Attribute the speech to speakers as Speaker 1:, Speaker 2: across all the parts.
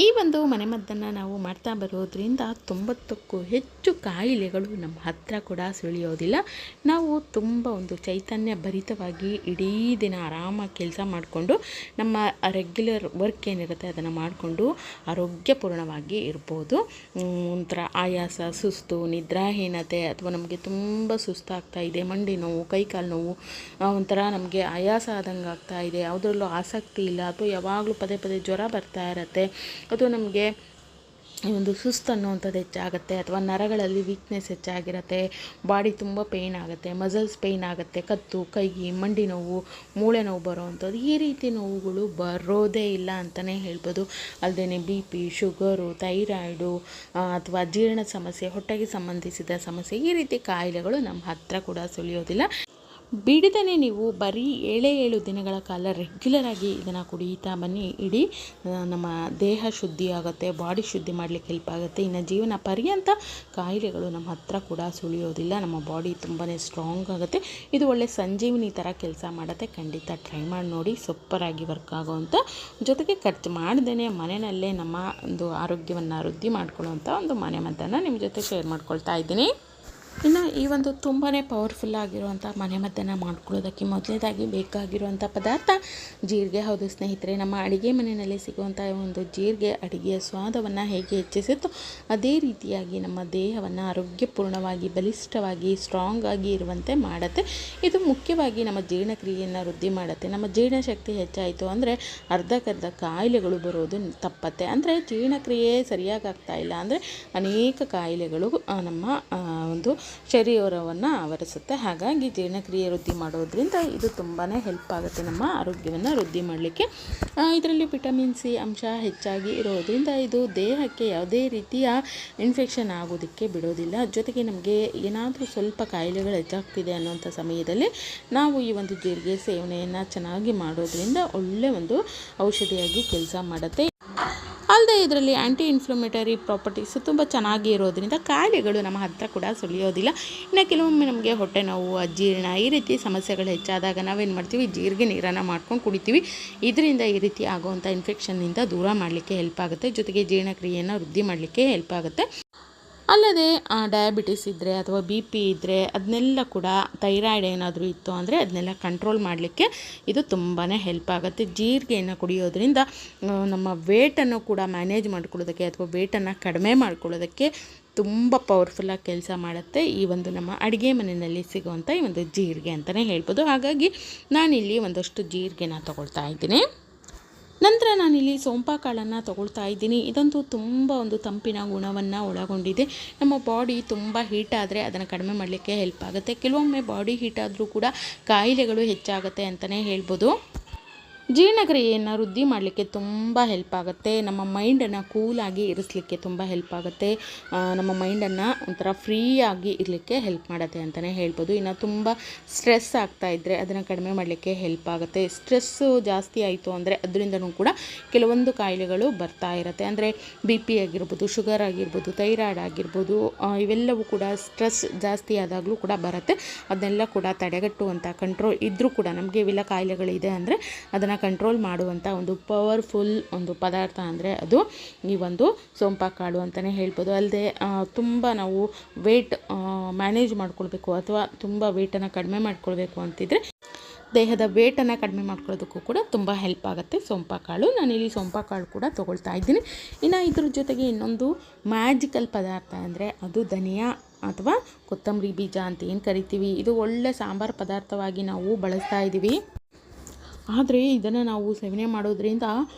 Speaker 1: ಈ ಒಂದು ಮನೆಮದ್ದನ್ನು ನಾವು ಮಾಡ್ತಾ ಬರೋದ್ರಿಂದ 90ಕ್ಕೂ ಹೆಚ್ಚು ಕಾಯಿಲೆಗಳು ನಮ್ಮ ಹತ್ತಿರ ಕೂಡ ಸುಳಿಯೋದಿಲ್ಲ. ನಾವು ತುಂಬ ಒಂದು ಚೈತನ್ಯ ಭರಿತವಾಗಿ ಇಡೀ ದಿನ ಆರಾಮಾಗಿ ಕೆಲಸ ಮಾಡಿಕೊಂಡು ನಮ್ಮ ರೆಗ್ಯುಲರ್ ವರ್ಕ್ ಏನಿರುತ್ತೆ ಅದನ್ನು ಮಾಡಿಕೊಂಡು ಆರೋಗ್ಯಪೂರ್ಣವಾಗಿ ಇರ್ಬೋದು. ಒಂಥರ ಆಯಾಸ, ಸುಸ್ತು, ನಿದ್ರಾಹೀನತೆ ಅಥವಾ ನಮಗೆ ತುಂಬ ಸುಸ್ತಾಗ್ತಾ ಇದೆ, ಮಂಡಿ ನೋವು, ಕೈಕಾಲು ನೋವು, ಒಂಥರ ನಮಗೆ ಆಯಾಸ ಆದಂಗೆ ಆಗ್ತಾ ಇದೆ, ಯಾವುದರಲ್ಲೂ ಆಸಕ್ತಿ ಇಲ್ಲ, ಅಥವಾ ಯಾವಾಗಲೂ ಪದೇ ಪದೇ ಜ್ವರ ಬರ್ತಾ ಇರತ್ತೆ, ಅಥವಾ ನಮಗೆ ಒಂದು ಸುಸ್ತು ಅನ್ನುವಂಥದ್ದು ಹೆಚ್ಚಾಗುತ್ತೆ, ಅಥವಾ ನರಗಳಲ್ಲಿ ವೀಕ್ನೆಸ್ ಹೆಚ್ಚಾಗಿರುತ್ತೆ, ಬಾಡಿ ತುಂಬ ಪೇಯ್ನ್ ಆಗುತ್ತೆ, ಮಸಲ್ಸ್ ಪೇಯ್ನ್ ಆಗುತ್ತೆ, ಕತ್ತು, ಕೈ, ಮಂಡಿ ನೋವು, ಮೂಳೆ ನೋವು ಬರೋವಂಥದ್ದು, ಈ ರೀತಿ ನೋವುಗಳು ಬರೋದೇ ಇಲ್ಲ ಅಂತಲೇ ಹೇಳ್ಬೋದು. ಅಲ್ಲದೆ BP, ಶುಗರು, ಥೈರಾಯ್ಡು ಅಥವಾ ಜೀರ್ಣ ಸಮಸ್ಯೆ, ಹೊಟ್ಟೆಗೆ ಸಂಬಂಧಿಸಿದ ಸಮಸ್ಯೆ, ಈ ರೀತಿ ಕಾಯಿಲೆಗಳು ನಮ್ಮ ಹತ್ತಿರ ಕೂಡ ಸುಳಿಯೋದಿಲ್ಲ. ಬಿಡದೇ ನೀವು ಬರೀ 7 ದಿನಗಳ ಕಾಲ ರೆಗ್ಯುಲರಾಗಿ ಇದನ್ನು ಕುಡಿತಾ ಬನ್ನಿ. ಇಡೀ ನಮ್ಮ ದೇಹ ಶುದ್ಧಿ ಆಗುತ್ತೆ, ಬಾಡಿ ಶುದ್ಧಿ ಮಾಡಲಿಕ್ಕೆ ಹೆಲ್ಪ್ ಆಗುತ್ತೆ. ಇನ್ನು ಜೀವನ ಪರ್ಯಂತ ಕಾಯಿಲೆಗಳು ನಮ್ಮ ಹತ್ತಿರ ಕೂಡ ಸುಳಿಯೋದಿಲ್ಲ. ನಮ್ಮ ಬಾಡಿ ತುಂಬಾ ಸ್ಟ್ರಾಂಗ್ ಆಗುತ್ತೆ. ಇದು ಒಳ್ಳೆ ಸಂಜೀವಿನಿ ಥರ ಕೆಲಸ ಮಾಡುತ್ತೆ. ಖಂಡಿತ ಟ್ರೈ ಮಾಡಿ ನೋಡಿ, ಸೂಪರಾಗಿ ವರ್ಕ್ ಆಗೋವಂಥ, ಜೊತೆಗೆ ಖರ್ಚು ಮಾಡ್ದೇ ಮನೆಯಲ್ಲೇ ನಮ್ಮ ಒಂದು ಆರೋಗ್ಯವನ್ನು ವೃದ್ಧಿ ಮಾಡ್ಕೊಳ್ಳೋವಂಥ ಒಂದು ಮನೆಮದ್ದನ್ನು ನಿಮ್ಮ ಜೊತೆ ಶೇರ್ ಮಾಡ್ಕೊಳ್ತಾ ಇದ್ದೀನಿ. ಇನ್ನು ಈ ಒಂದು ತುಂಬಾ ಪವರ್ಫುಲ್ ಆಗಿರುವಂಥ ಮನೆಮದ್ದನ್ನು ಮಾಡ್ಕೊಳ್ಳೋದಕ್ಕೆ ಮೊದಲನೇದಾಗಿ ಬೇಕಾಗಿರುವಂಥ ಪದಾರ್ಥ ಜೀರಿಗೆ. ಹೌದು ಸ್ನೇಹಿತರೆ, ನಮ್ಮ ಅಡುಗೆ ಮನೆಯಲ್ಲಿ ಸಿಗುವಂಥ ಒಂದು ಜೀರಿಗೆ ಅಡುಗೆಯ ಸ್ವಾದವನ್ನು ಹೇಗೆ ಹೆಚ್ಚಿಸುತ್ತೋ ಅದೇ ರೀತಿಯಾಗಿ ನಮ್ಮ ದೇಹವನ್ನು ಆರೋಗ್ಯಪೂರ್ಣವಾಗಿ, ಬಲಿಷ್ಠವಾಗಿ, ಸ್ಟ್ರಾಂಗ್ ಆಗಿ ಇರುವಂತೆ ಮಾಡುತ್ತೆ. ಇದು ಮುಖ್ಯವಾಗಿ ನಮ್ಮ ಜೀರ್ಣಕ್ರಿಯೆಯನ್ನು ವೃದ್ಧಿ ಮಾಡುತ್ತೆ. ನಮ್ಮ ಜೀರ್ಣಶಕ್ತಿ ಹೆಚ್ಚಾಯಿತು ಅಂದರೆ ಅರ್ಧಕ್ಕರ್ಧ ಕಾಯಿಲೆಗಳು ಬರೋದು ತಪ್ಪತ್ತೆ. ಅಂದರೆ ಜೀರ್ಣಕ್ರಿಯೆ ಸರಿಯಾಗಿ ಆಗ್ತಾ ಇಲ್ಲ ಅಂದರೆ ಅನೇಕ ಕಾಯಿಲೆಗಳು ನಮ್ಮ ಒಂದು ಶರೀರವನ್ನು ಆವರಿಸುತ್ತೆ. ಹಾಗಾಗಿ ಜೀರ್ಣಕ್ರಿಯೆ ವೃದ್ಧಿ ಮಾಡೋದ್ರಿಂದ ಇದು ತುಂಬಾ ಹೆಲ್ಪ್ ಆಗುತ್ತೆ ನಮ್ಮ ಆರೋಗ್ಯವನ್ನು ವೃದ್ಧಿ ಮಾಡಲಿಕ್ಕೆ. ಇದರಲ್ಲಿ ವಿಟಮಿನ್ ಸಿ ಅಂಶ ಹೆಚ್ಚಾಗಿ ಇರೋದ್ರಿಂದ ಇದು ದೇಹಕ್ಕೆ ಯಾವುದೇ ರೀತಿಯ ಇನ್ಫೆಕ್ಷನ್ ಆಗೋದಕ್ಕೆ ಬಿಡೋದಿಲ್ಲ. ಜೊತೆಗೆ ನಮಗೆ ಏನಾದರೂ ಸ್ವಲ್ಪ ಕಾಯಿಲೆಗಳು ಹೆಚ್ಚಾಗ್ತಿದೆ ಅನ್ನೋಂಥ ಸಮಯದಲ್ಲಿ ನಾವು ಈ ಒಂದು ಜೀರಿಗೆ ಸೇವನೆಯನ್ನು ಚೆನ್ನಾಗಿ ಮಾಡೋದ್ರಿಂದ ಒಳ್ಳೆಯ ಒಂದು ಔಷಧಿಯಾಗಿ ಕೆಲಸ ಮಾಡುತ್ತೆ. ಅಲ್ಲದೆ ಇದರಲ್ಲಿ ಆ್ಯಂಟಿ ಇನ್ಫ್ಲಮೇಟರಿ ಪ್ರಾಪರ್ಟೀಸು ತುಂಬ ಚೆನ್ನಾಗಿ ಇರೋದ್ರಿಂದ ಕಾಯಿಲೆಗಳು ನಮ್ಮ ಹತ್ತಿರ ಕೂಡ ಸುಳಿಯೋದಿಲ್ಲ. ಇನ್ನು ಕೆಲವೊಮ್ಮೆ ನಮಗೆ ಹೊಟ್ಟೆ ನೋವು, ಅಜೀರ್ಣ, ಈ ರೀತಿ ಸಮಸ್ಯೆಗಳು ಹೆಚ್ಚಾದಾಗ ನಾವೇನು ಮಾಡ್ತೀವಿ, ಜೀರಿಗೆ ನೀರನ್ನು ಮಾಡ್ಕೊಂಡು ಕುಡಿತೀವಿ. ಇದರಿಂದ ಈ ರೀತಿ ಆಗುವಂಥ ಇನ್ಫೆಕ್ಷನ್ನಿಂದ ದೂರ ಮಾಡಲಿಕ್ಕೆ ಹೆಲ್ಪ್ ಆಗುತ್ತೆ. ಜೊತೆಗೆ ಜೀರ್ಣಕ್ರಿಯೆಯನ್ನು ವೃದ್ಧಿ ಮಾಡಲಿಕ್ಕೆ ಹೆಲ್ಪ್ ಆಗುತ್ತೆ. ಅಲ್ಲದೆ ಡಯಾಬಿಟಿಸ್ ಇದ್ದರೆ ಅಥವಾ BP ಇದ್ದರೆ ಅದನ್ನೆಲ್ಲ ಕೂಡ, ಥೈರಾಯ್ಡ್ ಏನಾದರೂ ಇತ್ತು ಅಂದರೆ ಅದನ್ನೆಲ್ಲ ಕಂಟ್ರೋಲ್ ಮಾಡಲಿಕ್ಕೆ ಇದು ತುಂಬಾ ಹೆಲ್ಪ್ ಆಗುತ್ತೆ. ಜೀರಿಗೆಯನ್ನು ಕುಡಿಯೋದ್ರಿಂದ ನಮ್ಮ ವೇಟನ್ನು ಕೂಡ ಮ್ಯಾನೇಜ್ ಮಾಡ್ಕೊಳ್ಳೋದಕ್ಕೆ ಅಥವಾ ವೇಟನ್ನು ಕಡಿಮೆ ಮಾಡ್ಕೊಳ್ಳೋದಕ್ಕೆ ತುಂಬ ಪವರ್ಫುಲ್ಲಾಗಿ ಕೆಲಸ ಮಾಡುತ್ತೆ ಈ ಒಂದು ನಮ್ಮ ಅಡುಗೆ ಮನೆಯಲ್ಲಿ ಸಿಗುವಂಥ ಈ ಒಂದು ಜೀರಿಗೆ ಅಂತಲೇ ಹೇಳ್ಬೋದು. ಹಾಗಾಗಿ ನಾನಿಲ್ಲಿ ಒಂದಷ್ಟು ಜೀರಿಗೆನ ತೊಗೊಳ್ತಾ ಇದ್ದೀನಿ. ನಂತರ ನಾನಿಲ್ಲಿ ಸೋಂಪಾ ಕಾಳನ್ನು ತೊಗೊಳ್ತಾ ಇದ್ದೀನಿ. ಇದಂತೂ ತುಂಬ ಒಂದು ತಂಪಿನ ಗುಣವನ್ನು ಒಳಗೊಂಡಿದೆ. ನಮ್ಮ ಬಾಡಿ ತುಂಬ ಹೀಟ್ ಆದರೆ ಅದನ್ನು ಕಡಿಮೆ ಮಾಡಲಿಕ್ಕೆ ಹೆಲ್ಪ್ ಆಗುತ್ತೆ. ಕೆಲವೊಮ್ಮೆ ಬಾಡಿ ಹೀಟ್ ಆದರೂ ಕೂಡ ಕಾಯಿಲೆಗಳು ಹೆಚ್ಚಾಗುತ್ತೆ ಅಂತಲೇ ಹೇಳ್ಬೋದು. ಜೀರ್ಣಕ್ರಿಯೆಯನ್ನು ವೃದ್ಧಿ ಮಾಡಲಿಕ್ಕೆ ತುಂಬ ಹೆಲ್ಪ್ ಆಗುತ್ತೆ. ನಮ್ಮ ಮೈಂಡನ್ನು ಕೂಲಾಗಿ ಇರಿಸಲಿಕ್ಕೆ ತುಂಬ ಹೆಲ್ಪ್ ಆಗುತ್ತೆ. ನಮ್ಮ ಮೈಂಡನ್ನು ಒಂಥರ ಫ್ರೀಯಾಗಿ ಇರಲಿಕ್ಕೆ ಹೆಲ್ಪ್ ಮಾಡುತ್ತೆ ಅಂತಲೇ ಹೇಳ್ಬೋದು. ಇನ್ನು ತುಂಬ ಸ್ಟ್ರೆಸ್ ಆಗ್ತಾ ಇದ್ದರೆ ಅದನ್ನು ಕಡಿಮೆ ಮಾಡಲಿಕ್ಕೆ ಹೆಲ್ಪ್ ಆಗುತ್ತೆ. ಸ್ಟ್ರೆಸ್ಸು ಜಾಸ್ತಿ ಆಯಿತು ಅಂದರೆ ಅದರಿಂದನೂ ಕೂಡ ಕೆಲವೊಂದು ಕಾಯಿಲೆಗಳು ಬರ್ತಾ ಇರುತ್ತೆ. ಅಂದರೆ BP ಆಗಿರ್ಬೋದು, ಶುಗರ್ ಆಗಿರ್ಬೋದು, ಥೈರಾಯ್ಡ್ ಆಗಿರ್ಬೋದು, ಇವೆಲ್ಲವೂ ಕೂಡ ಸ್ಟ್ರೆಸ್ ಜಾಸ್ತಿ ಆದಾಗಲೂ ಕೂಡ ಬರುತ್ತೆ. ಅದನ್ನೆಲ್ಲ ಕೂಡ ತಡೆಗಟ್ಟುವಂಥ ಕಂಟ್ರೋಲ್ ಇದ್ದರೂ ಕೂಡ ನಮಗೆ ಇವೆಲ್ಲ ಕಾಯಿಲೆಗಳಿದೆ ಅಂದರೆ ಅದನ್ನು ಕಂಟ್ರೋಲ್ ಮಾಡುವಂಥ ಒಂದು ಪವರ್ಫುಲ್ ಒಂದು ಪದಾರ್ಥ ಅಂದರೆ ಅದು ಈ ಒಂದು ಸೋಂಪಾ ಕಾಳು ಅಂತಲೇ ಹೇಳ್ಬೋದು. ಅಲ್ಲದೆ ತುಂಬ ನಾವು ವೇಟ್ ಮ್ಯಾನೇಜ್ ಮಾಡ್ಕೊಳ್ಬೇಕು ಅಥವಾ ತುಂಬ ವೇಟನ್ನು ಕಡಿಮೆ ಮಾಡ್ಕೊಳ್ಬೇಕು ಅಂತಿದ್ರೆ ದೇಹದ ವೇಟನ್ನು ಕಡಿಮೆ ಮಾಡ್ಕೊಳ್ಳೋದಕ್ಕೂ ಕೂಡ ತುಂಬ ಹೆಲ್ಪ್ ಆಗುತ್ತೆ ಸೋಂಪಾ ಕಾಳು. ನಾನಿಲ್ಲಿ ಸೋಂಪಾ ಕಾಳು ಕೂಡ ತೊಗೊಳ್ತಾ ಇದ್ದೀನಿ. ಇನ್ನು ಇದ್ರ ಜೊತೆಗೆ ಇನ್ನೊಂದು ಮ್ಯಾಜಿಕಲ್ ಪದಾರ್ಥ ಅಂದರೆ ಅದು ಧನಿಯಾ ಅಥವಾ ಕೊತ್ತಂಬರಿ ಬೀಜ ಅಂತ ಏನು ಕರಿತೀವಿ. ಇದು ಒಳ್ಳೆ ಸಾಂಬಾರು ಪದಾರ್ಥವಾಗಿ ನಾವು ಬಳಸ್ತಾ ಇದ್ದೀವಿ. ಆದರೆ ಇದನ್ನು ನಾವು ಸೇವನೆ ಮಾಡೋದ್ರಿಂದ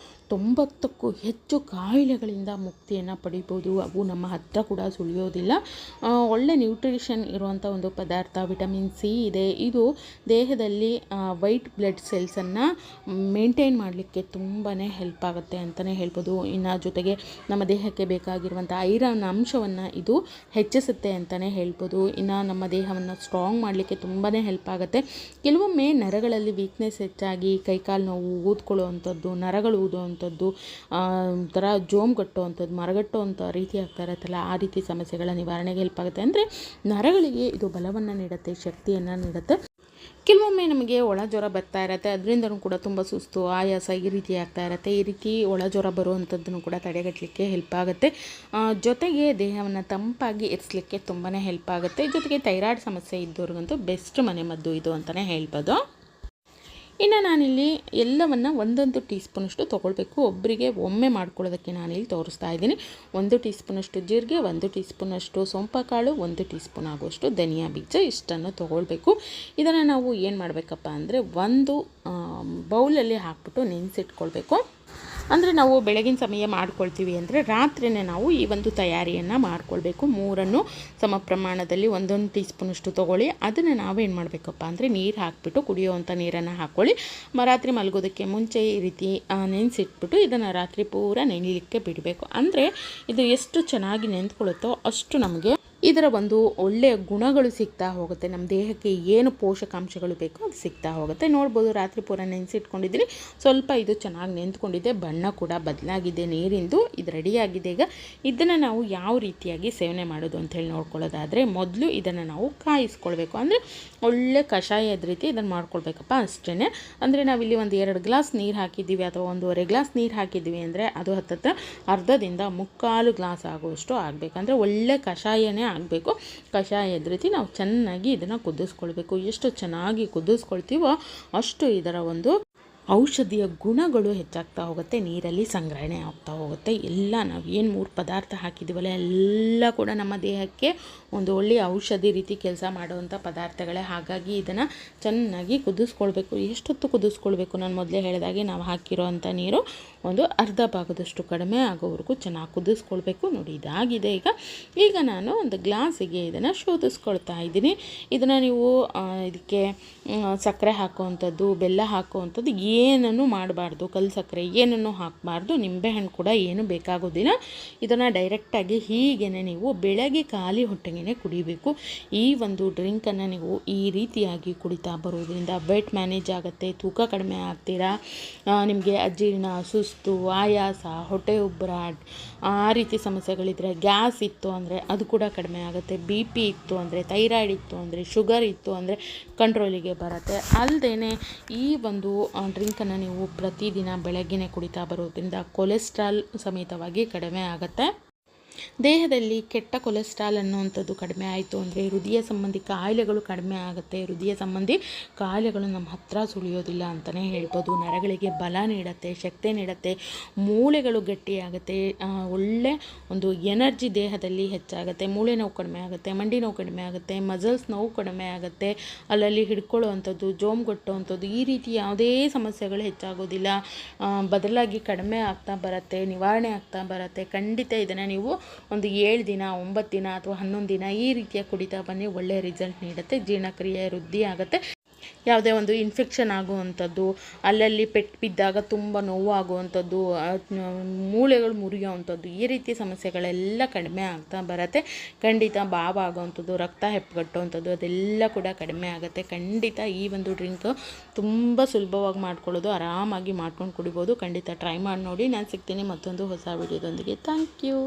Speaker 1: 90ಕ್ಕೂ ಹೆಚ್ಚು ಕಾಯಿಲೆಗಳಿಂದ ಮುಕ್ತಿಯನ್ನು ಪಡಿಬೋದು. ಅವು ನಮ್ಮ ಹತ್ತಿರ ಕೂಡ ಸುಳಿಯೋದಿಲ್ಲ. ಒಳ್ಳೆ ನ್ಯೂಟ್ರಿಷನ್ ಇರುವಂಥ ಒಂದು ಪದಾರ್ಥ, ವಿಟಮಿನ್ ಸಿ ಇದೆ. ಇದು ದೇಹದಲ್ಲಿ ವೈಟ್ ಬ್ಲಡ್ ಸೆಲ್ಸನ್ನು ಮೇಂಟೈನ್ ಮಾಡಲಿಕ್ಕೆ ತುಂಬಾ ಹೆಲ್ಪ್ ಆಗುತ್ತೆ ಅಂತಲೇ ಹೇಳ್ಬೋದು. ಇನ್ನು ಜೊತೆಗೆ ನಮ್ಮ ದೇಹಕ್ಕೆ ಬೇಕಾಗಿರುವಂಥ ಐರನ್ ಅಂಶವನ್ನು ಇದು ಹೆಚ್ಚಿಸುತ್ತೆ ಅಂತಲೇ ಹೇಳ್ಬೋದು. ಇನ್ನು ನಮ್ಮ ದೇಹವನ್ನು ಸ್ಟ್ರಾಂಗ್ ಮಾಡಲಿಕ್ಕೆ ತುಂಬಾ ಹೆಲ್ಪ್ ಆಗುತ್ತೆ. ಕೆಲವೊಮ್ಮೆ ನರಗಳಲ್ಲಿ ವೀಕ್ನೆಸ್ ಹೆಚ್ಚಾಗಿ ಕೈಕಾಲು ನೋವು, ಊದ್ಕೊಳ್ಳುವಂಥದ್ದು, ನರಗಳು ಊದುವಂಥದ್ದು, ಒಂಥರ ಜೋಮ್ ಕಟ್ಟುವಂಥದ್ದು, ಮರಗಟ್ಟುವಂಥ ರೀತಿ ಆಗ್ತಾ ಇರುತ್ತಲ್ಲ, ಆ ರೀತಿ ಸಮಸ್ಯೆಗಳ ನಿವಾರಣೆಗೆ ಹೆಲ್ಪ್ ಆಗುತ್ತೆ. ಅಂದರೆ ನರಗಳಿಗೆ ಇದು ಬಲವನ್ನು ನೀಡುತ್ತೆ, ಶಕ್ತಿಯನ್ನು ನೀಡುತ್ತೆ. ಕೆಲವೊಮ್ಮೆ ನಮಗೆ ಒಳ ಜ್ವರ ಬರ್ತಾ ಇರುತ್ತೆ, ಅದರಿಂದನೂ ಕೂಡ ತುಂಬ ಸುಸ್ತು, ಆಯಾಸ ಈ ರೀತಿ ಆಗ್ತಾ ಇರುತ್ತೆ. ಈ ರೀತಿ ಒಳ ಜ್ವರ ಬರುವಂಥದ್ದನ್ನು ಕೂಡ ತಡೆಗಟ್ಟಲಿಕ್ಕೆ ಹೆಲ್ಪ್ ಆಗುತ್ತೆ. ಜೊತೆಗೆ ದೇಹವನ್ನು ತಂಪಾಗಿ ಇರಿಸಲಿಕ್ಕೆ ತುಂಬಾ ಹೆಲ್ಪ್ ಆಗುತ್ತೆ. ಜೊತೆಗೆ ಥೈರಾಯ್ಡ್ ಸಮಸ್ಯೆ ಇದ್ದವ್ರಿಗಂತೂ ಬೆಸ್ಟ್ ಮನೆಮದ್ದು ಇದು ಅಂತಲೇ ಹೇಳ್ಬೋದು. ಇನ್ನು ನಾನಿಲ್ಲಿ ಎಲ್ಲವನ್ನು ಒಂದೊಂದು ಟೀ ಸ್ಪೂನಷ್ಟು ತೊಗೊಳ್ಬೇಕು. ಒಬ್ಬರಿಗೆ ಒಮ್ಮೆ ಮಾಡ್ಕೊಳ್ಳೋದಕ್ಕೆ ನಾನಿಲ್ಲಿ ತೋರಿಸ್ತಾ ಇದ್ದೀನಿ. 1 ಟೀ ಸ್ಪೂನಷ್ಟು ಜೀರಿಗೆ, 1 ಟೀ ಸ್ಪೂನಷ್ಟು ಸೋಂಪುಕಾಳು, 1 ಟೀ ಸ್ಪೂನ್ ಆಗುವಷ್ಟು ಧನಿಯಾ ಬೀಜ ಇಷ್ಟನ್ನು ತೊಗೊಳ್ಬೇಕು. ಇದನ್ನು ನಾವು ಏನು ಮಾಡಬೇಕಪ್ಪ ಅಂದರೆ ಒಂದು ಬೌಲಲ್ಲಿ ಹಾಕ್ಬಿಟ್ಟು ನೆನೆಸಿಟ್ಕೊಳ್ಬೇಕು. ಅಂದರೆ ನಾವು ಬೆಳಗಿನ ಸಮಯ ಮಾಡ್ಕೊಳ್ತೀವಿ ಅಂದರೆ ರಾತ್ರಿಯೇ ನಾವು ಈ ಒಂದು ತಯಾರಿಯನ್ನು ಮಾಡ್ಕೊಳ್ಬೇಕು. 3 ಸಮ ಪ್ರಮಾಣದಲ್ಲಿ 1 ಟೀ ಸ್ಪೂನಷ್ಟು ತೊಗೊಳ್ಳಿ. ಅದನ್ನು ನಾವೇನು ಮಾಡಬೇಕಪ್ಪ ಅಂದರೆ ನೀರು ಹಾಕಿಬಿಟ್ಟು ಕುಡಿಯುವಂಥ ನೀರನ್ನು ಹಾಕ್ಕೊಳ್ಳಿ. ರಾತ್ರಿ ಮಲಗೋದಕ್ಕೆ ಮುಂಚೆ ಈ ರೀತಿ ನೆನೆಸಿಟ್ಬಿಟ್ಟು ಇದನ್ನು ರಾತ್ರಿ ಪೂರ ನೆನೆಯಲಿಕ್ಕೆ ಬಿಡಬೇಕು. ಅಂದರೆ ಇದು ಎಷ್ಟು ಚೆನ್ನಾಗಿ ನೆಂದ್ಕೊಳ್ಳುತ್ತೋ ಅಷ್ಟು ನಮಗೆ ಇದರ ಒಂದು ಒಳ್ಳೆಯ ಗುಣಗಳು ಸಿಗ್ತಾ ಹೋಗುತ್ತೆ. ನಮ್ಮ ದೇಹಕ್ಕೆ ಏನು ಪೋಷಕಾಂಶಗಳು ಬೇಕೋ ಅದು ಸಿಗ್ತಾ ಹೋಗುತ್ತೆ. ನೋಡ್ಬೋದು ರಾತ್ರಿ ಪೂರ ನೆನೆಸಿಟ್ಕೊಂಡಿದ್ದೀನಿ. ಸ್ವಲ್ಪ ಇದು ಚೆನ್ನಾಗಿ ನೆಂದ್ಕೊಂಡಿದೆ, ಬಣ್ಣ ಕೂಡ ಬದಲಾಗಿದೆ ನೀರಿಂದು. ಇದು ರೆಡಿಯಾಗಿದೆ. ಈಗ ಇದನ್ನು ನಾವು ಯಾವ ರೀತಿಯಾಗಿ ಸೇವನೆ ಮಾಡೋದು ಅಂಥೇಳಿ ನೋಡ್ಕೊಳ್ಳೋದಾದರೆ ಮೊದಲು ಇದನ್ನು ನಾವು ಕಾಯಿಸ್ಕೊಳ್ಬೇಕು. ಅಂದರೆ ಒಳ್ಳೆ ಕಷಾಯದ ರೀತಿ ಇದನ್ನು ಮಾಡ್ಕೊಳ್ಬೇಕಪ್ಪ ಅಷ್ಟೇ. ಅಂದರೆ ನಾವಿಲ್ಲಿ ಒಂದು 2 ಗ್ಲಾಸ್ ನೀರು ಹಾಕಿದ್ದೀವಿ ಅಥವಾ 1.5 ಗ್ಲಾಸ್ ನೀರು ಹಾಕಿದ್ದೀವಿ ಅಂದರೆ ಅದು ಹತ್ತತ್ರ ಅರ್ಧದಿಂದ 3/4 ಗ್ಲಾಸ್ ಆಗುವಷ್ಟು ಆಗಬೇಕು. ಅಂದರೆ ಒಳ್ಳೆ ಕಷಾಯನೇ ಆಗಬೇಕು. ಕಷಾಯದ ರೀತಿ ನಾವು ಚೆನ್ನಾಗಿ ಇದನ್ನು ಕುದಿಸ್ಕೊಳ್ಬೇಕು. ಎಷ್ಟು ಚೆನ್ನಾಗಿ ಕುದಿಸ್ಕೊಳ್ತೀವೋ ಅಷ್ಟು ಇದರ ಒಂದು ಔಷಧಿಯ ಗುಣಗಳು ಹೆಚ್ಚಾಗ್ತಾ ಹೋಗುತ್ತೆ, ನೀರಲ್ಲಿ ಸಂಗ್ರಹಣೆ ಆಗ್ತಾ ಹೋಗುತ್ತೆ. ಎಲ್ಲ ನಾವು ಏನು 3 ಪದಾರ್ಥ ಹಾಕಿದ್ದೀವಲ್ಲ ಎಲ್ಲ ಕೂಡ ನಮ್ಮ ದೇಹಕ್ಕೆ ಒಂದು ಒಳ್ಳೆಯ ಔಷಧಿ ರೀತಿ ಕೆಲಸ ಮಾಡುವಂಥ ಪದಾರ್ಥಗಳೇ. ಹಾಗಾಗಿ ಇದನ್ನು ಚೆನ್ನಾಗಿ ಕುದಿಸ್ಕೊಳ್ಬೇಕು. ಎಷ್ಟೊತ್ತು ಕುದಿಸ್ಕೊಳ್ಬೇಕು? ನಾನು ಮೊದಲೇ ಹೇಳಿದಾಗೆ ನಾವು ಹಾಕಿರೋವಂಥ ನೀರು ಒಂದು ಅರ್ಧ ಭಾಗದಷ್ಟು ಕಡಿಮೆ ಆಗೋವರೆಗೂ ಚೆನ್ನಾಗಿ ಕುದಿಸ್ಕೊಳ್ಬೇಕು. ನೋಡಿ ಇದಾಗಿದೆ. ಈಗ ನಾನು ಒಂದು ಗ್ಲಾಸಿಗೆ ಇದನ್ನು ಶೋಧಿಸ್ಕೊಳ್ತಾ ಇದ್ದೀನಿ. ಇದನ್ನು ನೀವು ಇದಕ್ಕೆ ಸಕ್ಕರೆ ಹಾಕುವಂಥದ್ದು, ಬೆಲ್ಲ ಹಾಕುವಂಥದ್ದು ಏನನ್ನು ಮಾಡಬಾರ್ದು. ಕಲ್ಲು ಸಕ್ಕರೆ ಏನನ್ನು ಹಾಕಬಾರ್ದು. ನಿಂಬೆಹಣ್ಣು ಕೂಡ ಏನು ಬೇಕಾಗೋದಿಲ್ಲ. ಇದನ್ನು ಡೈರೆಕ್ಟಾಗಿ ಹೀಗೇ ನೀವು ಬೆಳಗ್ಗೆ ಖಾಲಿ ಹೊಟ್ಟೆಗೆ ಕುಡಿಬೇಕು. ಈ ಒಂದು ಡ್ರಿಂಕನ್ನು ನೀವು ಈ ರೀತಿಯಾಗಿ ಕುಡಿತಾ ಬರೋದ್ರಿಂದ ವೆಯ್ಟ್ ಮ್ಯಾನೇಜ್ ಆಗುತ್ತೆ, ತೂಕ ಕಡಿಮೆ ಆಗ್ತೀರಾ, ನಿಮಗೆ ಅಜೀರ್ಣ, ಸುಸ್ತು, ಆಯಾಸ, ಹೊಟ್ಟೆ ಉಬ್ಬರ ಆ ರೀತಿ ಸಮಸ್ಯೆಗಳಿದ್ದರೆ, ಗ್ಯಾಸ್ ಇತ್ತು ಅಂದರೆ ಅದು ಕೂಡ ಕಡಿಮೆ ಆಗುತ್ತೆ. BP ಇತ್ತು ಅಂದರೆ, ಥೈರಾಯ್ಡ್ ಇತ್ತು ಅಂದರೆ, ಶುಗರ್ ಇತ್ತು ಅಂದರೆ ಕಂಟ್ರೋಲಿಗೆ ಬರುತ್ತೆ. ಅಲ್ಲದೆ ಈ ಒಂದು ಡ್ರಿಂಕನ್ನು ನೀವು ಪ್ರತಿದಿನ ಬೆಳಗ್ಗೆನೇ ಕುಡಿತಾ ಬರೋದ್ರಿಂದ ಕೊಲೆಸ್ಟ್ರಾಲ್ ಸಮೇತವಾಗಿ ಕಡಿಮೆ ಆಗುತ್ತೆ. ದೇಹದಲ್ಲಿ ಕೆಟ್ಟ ಕೊಲೆಸ್ಟ್ರಾಲ್ ಅನ್ನುವಂಥದ್ದು ಕಡಿಮೆ ಆಯಿತು ಅಂದರೆ ಹೃದಯ ಸಂಬಂಧಿ ಕಾಯಿಲೆಗಳು ಕಡಿಮೆ ಆಗುತ್ತೆ. ಹೃದಯ ಸಂಬಂಧಿ ಕಾಯಿಲೆಗಳು ನಮ್ಮ ಹತ್ರ ಸುಳಿಯೋದಿಲ್ಲ ಅಂತಲೇ ಹೇಳ್ಬೋದು. ನರಗಳಿಗೆ ಬಲ ನೀಡುತ್ತೆ, ಶಕ್ತಿ ನೀಡುತ್ತೆ, ಮೂಳೆಗಳು ಗಟ್ಟಿಯಾಗುತ್ತೆ, ಒಳ್ಳೆ ಒಂದು ಎನರ್ಜಿ ದೇಹದಲ್ಲಿ ಹೆಚ್ಚಾಗುತ್ತೆ, ಮೂಳೆ ನೋವು ಕಡಿಮೆ ಆಗುತ್ತೆ, ಮಂಡಿ ನೋವು ಕಡಿಮೆ ಆಗುತ್ತೆ, ಮಸಲ್ಸ್ ನೋವು ಕಡಿಮೆ ಆಗುತ್ತೆ, ಅಲ್ಲಲ್ಲಿ ಹಿಡ್ಕೊಳ್ಳುವಂಥದ್ದು, ಜೋಮ್ಗೊಟ್ಟುವಂಥದ್ದು ಈ ರೀತಿ ಯಾವುದೇ ಸಮಸ್ಯೆಗಳು ಹೆಚ್ಚಾಗೋದಿಲ್ಲ, ಬದಲಾಗಿ ಕಡಿಮೆ ಆಗ್ತಾ ಬರುತ್ತೆ, ನಿವಾರಣೆ ಆಗ್ತಾ ಬರುತ್ತೆ. ಖಂಡಿತ ಇದನ್ನು ನೀವು ಒಂದು 7 ದಿನ, 9 ದಿನ ಅಥವಾ 11 ದಿನ ಈ ರೀತಿಯ ಕುಡಿತಾ ಬನ್ನಿ. ಒಳ್ಳೆಯ ರಿಸಲ್ಟ್ ನೀಡುತ್ತೆ. ಜೀರ್ಣಕ್ರಿಯೆ ವೃದ್ಧಿ ಆಗುತ್ತೆ. ಯಾವುದೇ ಒಂದು ಇನ್ಫೆಕ್ಷನ್ ಆಗುವಂಥದ್ದು, ಅಲ್ಲಲ್ಲಿ ಪೆಟ್ಟು ಬಿದ್ದಾಗ ತುಂಬ ನೋವು ಆಗುವಂಥದ್ದು, ಮೂಳೆಗಳು ಮುರಿಯೋವಂಥದ್ದು ಈ ರೀತಿ ಸಮಸ್ಯೆಗಳೆಲ್ಲ ಕಡಿಮೆ ಆಗ್ತಾ ಬರುತ್ತೆ. ಖಂಡಿತ ಬಾವ ಆಗೋವಂಥದ್ದು, ರಕ್ತ ಹೆಪ್ಪುಗಟ್ಟುವಂಥದ್ದು ಅದೆಲ್ಲ ಕೂಡ ಕಡಿಮೆ ಆಗುತ್ತೆ. ಖಂಡಿತ ಈ ಒಂದು ಡ್ರಿಂಕ್ ತುಂಬ ಸುಲಭವಾಗಿ ಮಾಡ್ಕೊಳ್ಳೋದು, ಆರಾಮಾಗಿ ಮಾಡ್ಕೊಂಡು ಕುಡಿಬೋದು. ಖಂಡಿತ ಟ್ರೈ ಮಾಡಿ ನೋಡಿ. ನಾನು ಸಿಗ್ತೀನಿ ಮತ್ತೊಂದು ಹೊಸ ವಿಡಿಯೋದೊಂದಿಗೆ. Thank you.